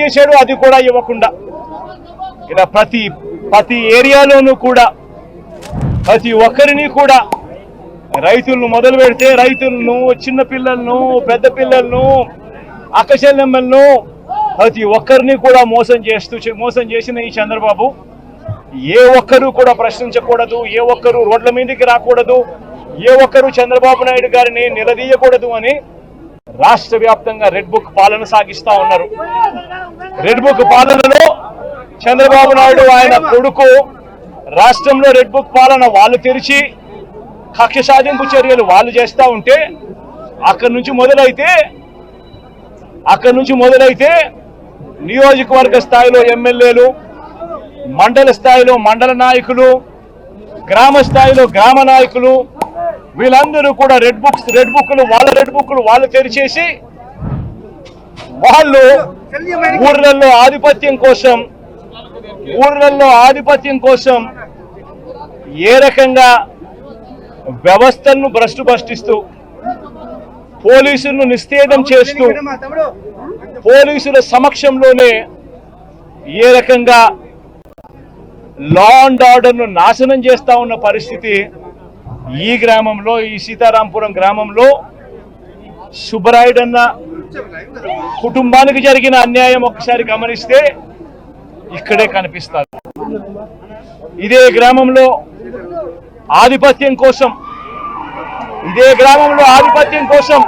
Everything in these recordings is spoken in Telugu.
చేశాడు, అది కూడా ఇవ్వకుండా ఇలా ప్రతి ఏరియాలోనూ కూడా ప్రతి ఒక్కరిని కూడా రైతులను మొదలు పెడితే రైతులను, చిన్న పిల్లలను, పెద్ద పిల్లలను, అక్కచెల్లెమ్మలను ప్రతి ఒక్కరిని కూడా మోసం చేసిన ఈ చంద్రబాబు ఏ ఒక్కరూ కూడా ప్రశ్నించకూడదు, ఏ ఒక్కరూ రోడ్ల మీదకి రాకూడదు, ఏ ఒక్కరూ చంద్రబాబు నాయుడు గారిని నిలదీయకూడదు అని రాష్ట్ర వ్యాప్తంగా రెడ్ బుక్ పాలన సాగిస్తా ఉన్నారు. రెడ్ బుక్ పాలనలో చంద్రబాబు నాయుడు ఆయన కొడుకు రాష్ట్రంలో రెడ్ బుక్ పాలన వాళ్ళు తెరిచి కక్ష సాధింపు చర్యలు వాళ్ళు చేస్తూ ఉంటే అక్కడి నుంచి మొదలైతే నియోజకవర్గ స్థాయిలో ఎమ్మెల్యేలు, మండల స్థాయిలో మండల నాయకులు, గ్రామ స్థాయిలో గ్రామ నాయకులు వీళ్ళందరూ కూడా రెడ్ బుక్లు వాళ్ళు తెరిచేసి వాళ్ళు ఊర్లలో ఆధిపత్యం కోసం ఏ రకంగా వ్యవస్థలను భ్రష్టుపట్టిస్తూ పోలీసులను నిస్తేదం చేస్తూ పోలీసుల సమక్షంలోనే ఏ రకంగా లా అండ్ ఆర్డర్ను నాశనం చేస్తా ఉన్న పరిస్థితి ఈ గ్రామంలో, ఈ సీతారాంపురం గ్రామంలో సుబ్బరాయుడన్న కుటుంబానికి జరిగిన అన్యాయం ఒకసారి గమనిస్తే ఇక్కడే కనిపిస్తారు. ఇదే గ్రామంలో ఆధిపత్యం కోసం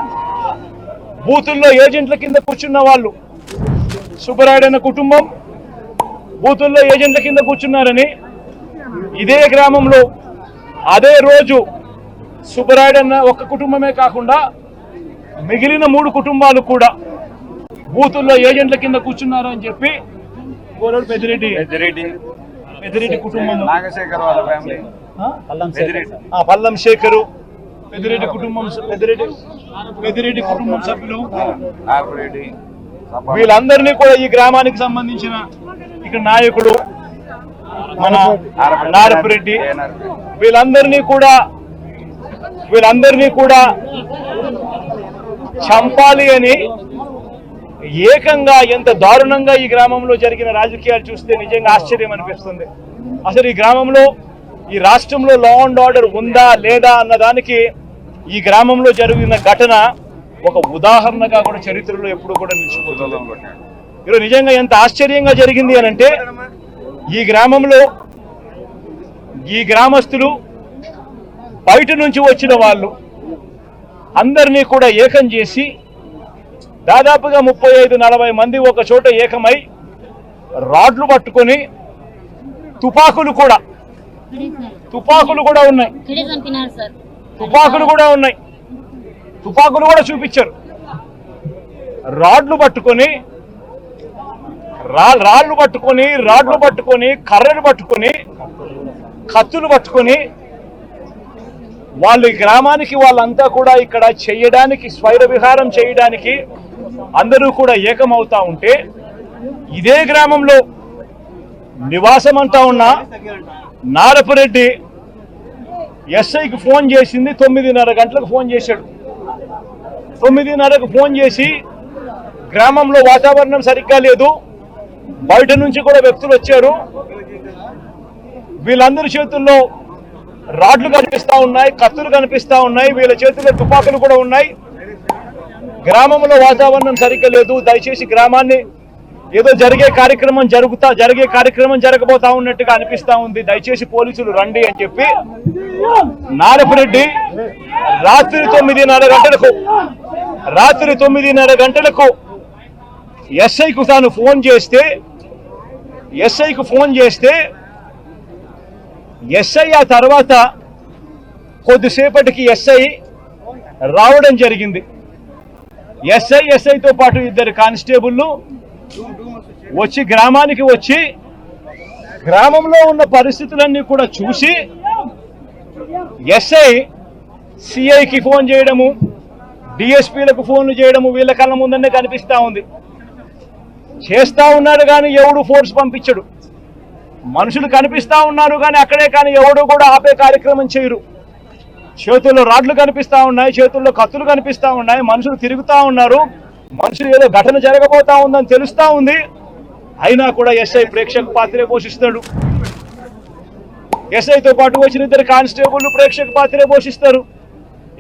బూతుల్లో ఏజెంట్ల కింద కూర్చున్న వాళ్ళు, సుబ్బరాయుడన్న కుటుంబం బూతుల్లో ఏజెంట్ల కింద కూర్చున్నారని ఇదే గ్రామంలో అదే రోజు సుబ్బరాయుడన్న ఒక్క కుటుంబమే కాకుండా మిగిలిన 3 కుటుంబాలు కూడా బూతుల్లో ఏజెంట్ల కింద కూర్చున్నారు అని చెప్పి పెద్దిరెడ్డి కుటుంబం, పల్లం శేఖరు, పెద్దిరెడ్డి కుటుంబం సభ్యులు వీళ్ళందరినీ కూడా ఈ గ్రామానికి సంబంధించిన ఇక్కడ నాయకుడు మన నారపురెడ్డి వీళ్ళందరినీ కూడా చంపాలి అని ఏకంగా ఎంత దారుణంగా ఈ గ్రామంలో జరిగిన రాజకీయాలు చూస్తే నిజంగా ఆశ్చర్యం అనిపిస్తుంది. అసలు ఈ గ్రామంలో, ఈ రాష్ట్రంలో లా అండ్ ఆర్డర్ ఉందా లేదా అన్నదానికి ఈ గ్రామంలో జరిగిన ఘటన ఒక ఉదాహరణగా కూడా చరిత్రలో ఎప్పుడు కూడా నిలిచిపోతుంది. ఈరోజు నిజంగా ఎంత ఆశ్చర్యంగా జరిగింది అని అంటే ఈ గ్రామంలో ఈ గ్రామస్తులు బయట నుంచి వచ్చిన వాళ్ళు అందరినీ కూడా ఏకం చేసి దాదాపుగా 35-40 మంది ఒక చోట ఏకమై రాడ్లు పట్టుకొని తుపాకులు కూడా ఉన్నాయి, తుపాకులు కూడా చూపించారు. రాడ్లు పట్టుకొని కర్రలు పట్టుకొని కత్తులు పట్టుకొని వాళ్ళు ఈ గ్రామానికి వాళ్ళంతా కూడా ఇక్కడ చేయడానికి, స్వైర విహారం చేయడానికి అందరూ కూడా ఏకమవుతా ఉంటే ఇదే గ్రామంలో నివాసం అంటా ఉన్న నారపురెడ్డి ఎస్ఐకి ఫోన్ చేసింది 9:30 గంటలకు ఫోన్ చేశాడు. 9:30కు ఫోన్ చేసి గ్రామంలో వాతావరణం సరిగ్గా లేదు, బయట నుంచి కూడా వ్యక్తులు వచ్చారు, వీళ్ళందరి చేతుల్లో రాడ్లు కనిపిస్తా ఉన్నాయి, కత్తులు కనిపిస్తా ఉన్నాయి, వీళ్ళ చేతుల్లో తుపాకులు కూడా ఉన్నాయి, గ్రామంలో వాతావరణం సరిగ్గా లేదు, దయచేసి గ్రామాన్ని ఏదో జరిగే కార్యక్రమం జరగబోతా ఉన్నట్టుగా అనిపిస్తా ఉంది, దయచేసి పోలీసులు రండి అని చెప్పి నారపురెడ్డి రాత్రి 9:30 గంటలకు ఎస్ఐకు తాను ఫోన్ చేస్తే ఎస్ఐ ఆ తర్వాత కొద్దిసేపటికి ఎస్ఐ రావడం జరిగింది. ఎస్ఐతో పాటు 2 కానిస్టేబుల్లు వచ్చి గ్రామానికి వచ్చి గ్రామంలో ఉన్న పరిస్థితులన్నీ కూడా చూసి ఎస్ఐ సిఐకి ఫోన్ చేయడము, డిఎస్పీలకు ఫోన్లు చేయడము వీళ్ళ కళ్ళ ముందనే కనిపిస్తా ఉంది. చేస్తా ఉన్నారు కానీ ఎవడు ఫోర్స్ పంపించడు, మనుషులు కనిపిస్తా ఉన్నారు కానీ అక్కడే కానీ ఎవడు కూడా ఆపే కార్యక్రమం చేయరు. చేతుల్లో రాడ్లు కనిపిస్తా ఉన్నాయి, చేతుల్లో కత్తులు కనిపిస్తా ఉన్నాయి, మనుషులు తిరుగుతా ఉన్నారు, మనుషులు ఏదో ఘటన జరగబోతా ఉందని తెలుస్తా ఉంది, అయినా కూడా ఎస్ఐ ప్రేక్షక పాత్రే పోషిస్తాడు. ఎస్ఐతో పాటు వచ్చిన ఇద్దరు కానిస్టేబుల్ ప్రేక్షక పాత్రే పోషిస్తారు.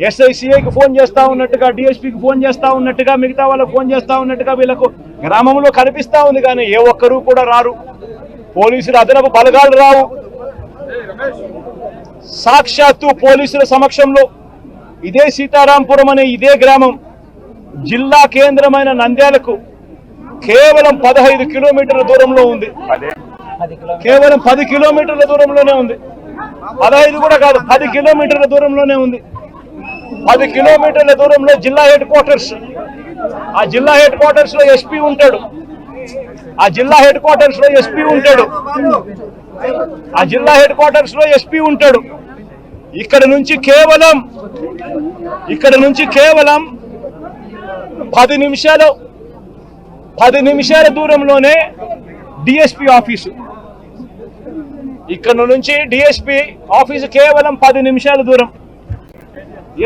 ఎస్ఐ సిఐకి ఫోన్ చేస్తా ఉన్నట్టుగా, డిఎస్పీకి ఫోన్ చేస్తా ఉన్నట్టుగా, మిగతా వాళ్ళకి ఫోన్ చేస్తా ఉన్నట్టుగా వీళ్ళకు గ్రామంలో కనిపిస్తా ఉంది. కానీ ఏ ఒక్కరూ కూడా రారు. పోలీసులు అదనపు బలగాలు రావు. సాక్షాత్తు పోలీసుల సమక్షంలో ఇదే సీతారాంపురం అనే ఇదే గ్రామం జిల్లా కేంద్రమైన నంద్యాలకు కేవలం 15 కిలోమీటర్ల దూరంలో ఉంది. కేవలం 10 కిలోమీటర్ల దూరంలోనే ఉంది. 15 కూడా కాదు, 10 కిలోమీటర్ల దూరంలోనే ఉంది. 10 కిలోమీటర్ల దూరంలో జిల్లా హెడ్ క్వార్టర్స్. ఆ జిల్లా హెడ్ క్వార్టర్స్ లో ఎస్పీ ఉంటాడు. ఆ జిల్లా హెడ్ క్వార్టర్స్ లో ఎస్పీ ఉంటాడు. ఆ జిల్లా హెడ్ క్వార్టర్స్ లో ఎస్పీ ఉంటాడు. ఇక్కడ నుంచి కేవలం 10 నిమిషాల దూరంలోనే డిఎస్పీ ఆఫీసు. ఇక్కడ నుంచి డిఎస్పీ ఆఫీసు కేవలం 10 నిమిషాల దూరం.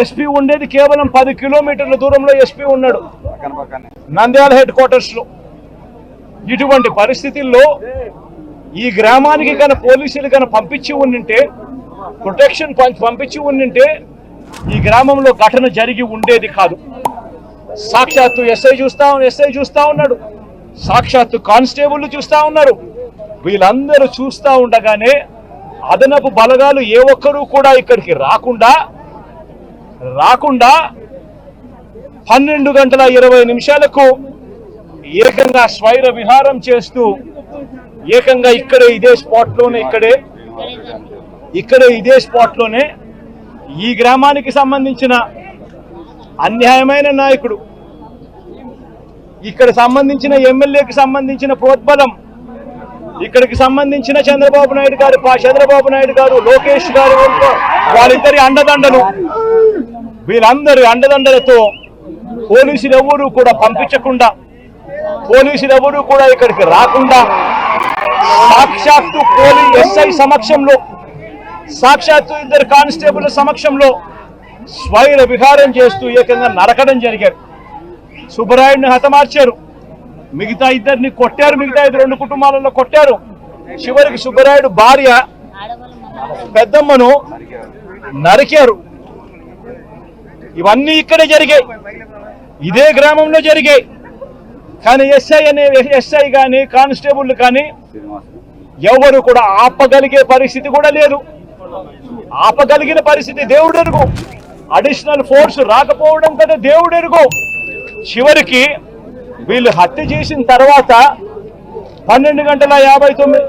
ఎస్పీ ఉండేది కేవలం 10 కిలోమీటర్ల దూరంలో ఎస్పీ ఉన్నాడు నంద్యాల హెడ్ క్వార్టర్స్ లో. ఇటువంటి పరిస్థితుల్లో ఈ గ్రామానికి కనుక పోలీసులు కనుక పంపించి ఉండింటే, ప్రొటెక్షన్ పంపించి ఉండింటే ఈ గ్రామంలో ఘటన జరిగి ఉండేది కాదు. సాక్షాత్తు ఎస్ఐ చూస్తా ఉన్నాడు, సాక్షాత్తు కానిస్టేబుల్ చూస్తా ఉన్నారు. వీళ్ళందరూ చూస్తా ఉండగానే అదనపు బలగాలు ఏ ఒక్కరూ కూడా ఇక్కడికి రాకుండా 12:20 ఏకంగా స్వైర విహారం చేస్తూ ఏకంగా ఇక్కడే ఇదే స్పాట్ లోనే ఈ గ్రామానికి సంబంధించిన అన్యాయమైన నాయకుడు, ఇక్కడ సంబంధించిన ఎమ్మెల్యేకి సంబంధించిన ప్రోద్బలం, ఇక్కడికి సంబంధించిన చంద్రబాబు నాయుడు గారు, లోకేష్ గారు, వాళ్ళిద్దరి అండదండలు, వీళ్ళందరి అండదండలతో పోలీసులు ఎవరూ కూడా పంపించకుండా, పోలీసులు ఎవరూ కూడా ఇక్కడికి రాకుండా సాక్షాత్తు ఎస్ఐ సమక్షంలో, సాక్షాత్తు ఇద్దరు కానిస్టేబుల్ సమక్షంలో స్వైర విహారం చేస్తూ ఏకంగా నరకడం జరిగారు. సుబ్బరాయుడిని హతమార్చారు, మిగతా ఇద్దరిని కొట్టారు, మిగతా 2 కుటుంబాలలో కొట్టారు. చివరికి సుబ్బరాయుడు భార్య పెద్దమ్మను నరికారు. ఇవన్నీ ఇక్కడే జరిగాయి, ఇదే గ్రామంలో జరిగాయి. కానీ ఎస్ఐ కానీ కానిస్టేబుల్ కానీ ఎవరు కూడా ఆపగలిగే పరిస్థితి కూడా లేదు. ఆపగలిగిన పరిస్థితి దేవుడెరుగు. అడిషనల్ ఫోర్స్ రాకపోవడం కదా దేవుడెరుగు. చివరికి వీళ్ళు హత్య చేసిన తర్వాత 12:59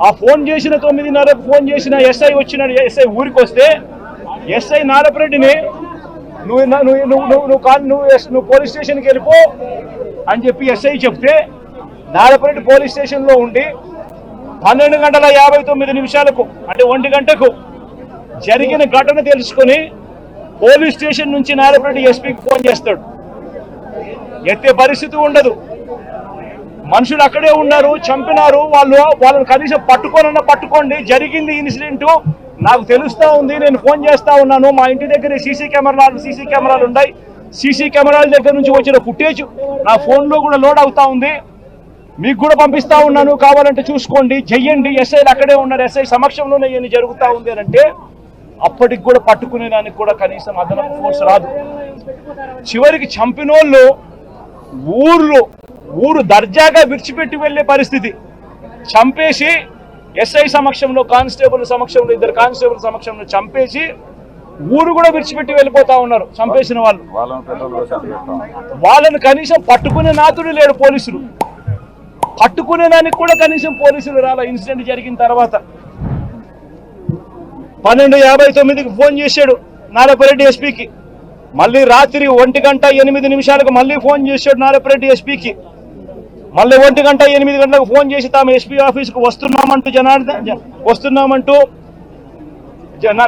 ఆ ఫోన్ చేసిన 9:30 ఫోన్ చేసిన ఎస్ఐ వచ్చినాడు. ఎస్ఐ ఊరికి వస్తే ఎస్ఐ నారపరెడ్డిని నువ్వు పోలీస్ స్టేషన్కి వెళ్ళిపో అని చెప్పి ఎస్ఐ చెప్తే నారపరెడ్డి పోలీస్ స్టేషన్లో ఉండి 12:59 అంటే 1 గంటకు జరిగిన ఘటన తెలుసుకొని పోలీస్ స్టేషన్ నుంచి నారపరెడ్డి ఎస్పీకి ఫోన్ చేస్తాడు. ఎత్తే పరిస్థితి ఉండదు. మనుషులు అక్కడే ఉన్నారు, చంపినారు, వాళ్ళని కనీసం పట్టుకోండి, జరిగింది ఇన్సిడెంట్ నాకు తెలుస్తా ఉంది, నేను ఫోన్ చేస్తా ఉన్నాను, మా ఇంటి దగ్గర సీసీ కెమెరాలు ఉన్నాయి, సీసీ కెమెరాల దగ్గర నుంచి వచ్చిన ఫుటేజ్ నా ఫోన్లో కూడా లోడ్ అవుతా ఉంది, మీకు కూడా పంపిస్తా ఉన్నాను, కావాలంటే చూసుకోండి, చెయ్యండి. ఎస్ఐలు అక్కడే ఉన్నారు, ఎస్ఐ సమక్షంలోనే ఇవన్నీ జరుగుతూ ఉంది అని అంటే అప్పటికి కూడా పట్టుకునేదానికి కూడా కనీసం అదనపు ఫోర్స్ రాదు. చివరికి చంపినోళ్ళు ఊరు దర్జాగా విడిచిపెట్టి వెళ్లే పరిస్థితి. చంపేసి ఎస్ఐ సమక్షంలో, కానిస్టేబుల్ సమక్షంలో, 2 కానిస్టేబుల్ సమక్షంలో చంపేసి ఊరు కూడా విడిచిపెట్టి వెళ్ళిపోతా ఉన్నారు చంపేసిన వాళ్ళు. వాళ్ళని కనీసం పట్టుకునే నాతుడు లేడు. పోలీసులు పట్టుకునేదానికి కూడా కనీసం పోలీసులు రాలా. ఇన్సిడెంట్ జరిగిన తర్వాత 12:59 ఫోన్ చేశాడు నారపరెడ్డి ఎస్పీకి. మళ్ళీ రాత్రి 1:08 మళ్ళీ ఫోన్ చేశాడు నారపరెడ్డి ఎస్పీకి. మళ్ళీ 1:08 ఫోన్ చేసి తాము ఎస్పీ ఆఫీస్కు వస్తున్నామంటూ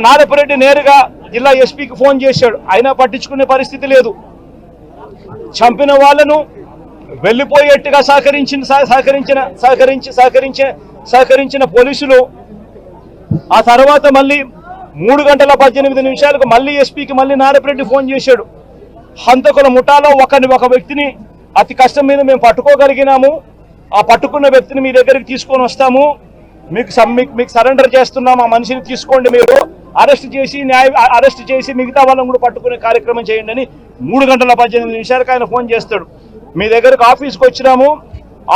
నారపరెడ్డి నేరుగా జిల్లా ఎస్పీకి ఫోన్ చేశాడు. అయినా పట్టించుకునే పరిస్థితి లేదు. చంపిన వాళ్ళను వెళ్ళిపోయేట్టుగా సహకరించిన పోలీసులు ఆ తర్వాత మళ్ళీ 3:18 మళ్ళీ ఎస్పీకి మళ్ళీ నారపరెడ్డి ఫోన్ చేశాడు. హంతకుల ముఠాలో ఒక వ్యక్తిని అతి కష్టం మీద మేము పట్టుకోగలిగినాము. ఆ పట్టుకున్న వ్యక్తిని మీ దగ్గరికి తీసుకొని వస్తాము, మీకు సరెండర్ చేస్తున్నాం, ఆ మనిషిని తీసుకోండి, మీరు అరెస్ట్ చేసి మిగతా వాళ్ళని కూడా పట్టుకునే కార్యక్రమం చేయండి అని 3 గంటల 18 నిమిషాలకు ఆయన ఫోన్ చేస్తాడు. మీ దగ్గరకు ఆఫీస్కి వచ్చినాము,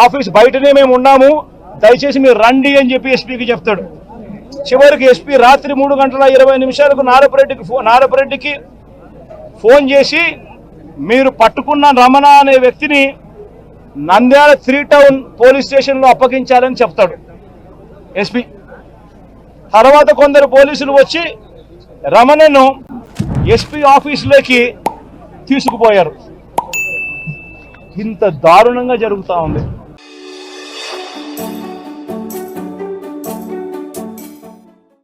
ఆఫీస్ బయటనే మేము ఉన్నాము, దయచేసి మీరు రండి అని చెప్పి ఎస్పీకి చెప్తాడు. చివరికి ఎస్పీ రాత్రి 3 గంటల 20 నిమిషాలకు నారపరెడ్డికి ఫోన్ చేసి మీరు పట్టుకున్న రమణ అనే వ్యక్తిని నంద్యాల 3 టౌన్ పోలీస్ స్టేషన్లో అప్పగించాలని చెప్తాడు ఎస్పీ. తర్వాత కొందరు పోలీసులు వచ్చి రమణను ఎస్పీ ఆఫీసులోకి తీసుకుపోయారు. ఇంత దారుణంగా జరుగుతూ ఉంది.